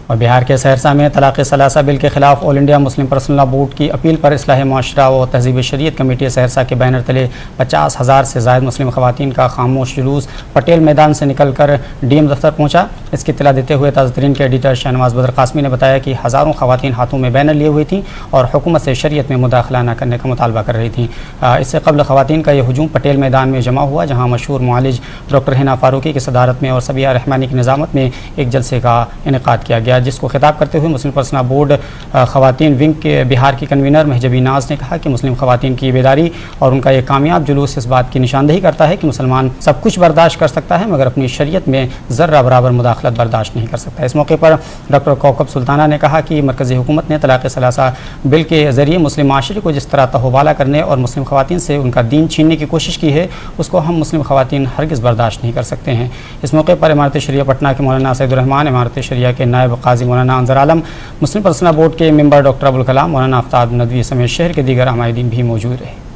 اور بہار کے سہرسہ میں طلاق ثلاثہ بل کے خلاف آل انڈیا مسلم پرسنل لا بورڈ کی اپیل پر اصلاح معاشرہ و تہذیب شریعت کمیٹی سہرسہ کے بینر تلے 50,000 سے زائد مسلم خواتین کا خاموش جلوس پٹیل میدان سے نکل کر ڈی ایم دفتر پہنچا۔ اس کی اطلاع دیتے ہوئے تازہ ترین کے ایڈیٹر شہنواز بدر قاسمی نے بتایا کہ ہزاروں خواتین ہاتھوں میں بینر لیے ہوئی تھیں اور حکومت سے شریعت میں مداخلہ نہ کرنے کا مطالبہ کر رہی تھیں۔ اس سے قبل خواتین کا یہ ہجوم پٹیل میدان میں جمع ہوا، جہاں مشہور معالج ڈاکٹر حنا فاروقی کی صدارت میں اور سبیہ رحمانی کی نظامت میں ایک جلسے کا انعقاد کیا گیا، جس کو خطاب کرتے ہوئے مسلم پرسنل بورڈ خواتین ونگ کے بہار کی کنوینر مہجبی ناز نے کہا کہ مسلم خواتین کی بیداری اور ان کا یہ کامیاب جلوس اس بات کی نشاندہی کرتا ہے کہ مسلمان سب کچھ برداشت کر سکتا ہے مگر اپنی شریعت میں ذرہ برابر مداخلت برداشت نہیں کر سکتا۔ اس موقع پر ڈاکٹر کوکب سلطانہ نے کہا کہ مرکزی حکومت نے طلاق ثلاثہ بل کے ذریعے مسلم معاشرے کو جس طرح تہوبالا کرنے اور مسلم خواتین سے ان کا دین چھیننے کی کوشش کی ہے، اس کو ہم مسلم خواتین ہرگز برداشت نہیں کر سکتے ہیں۔ اس موقع پر امارت شریعہ پٹنہ کے مولانا سعید الرحمان، امارت شریعہ کے نائب قاضی مولانا انظر عالم، مسلم پرسنل بورڈ کے ممبر ڈاکٹر ابوالکلام، مولانا آفتاب ندوی سمیت شہر کے دیگر عمائدین بھی موجود رہے۔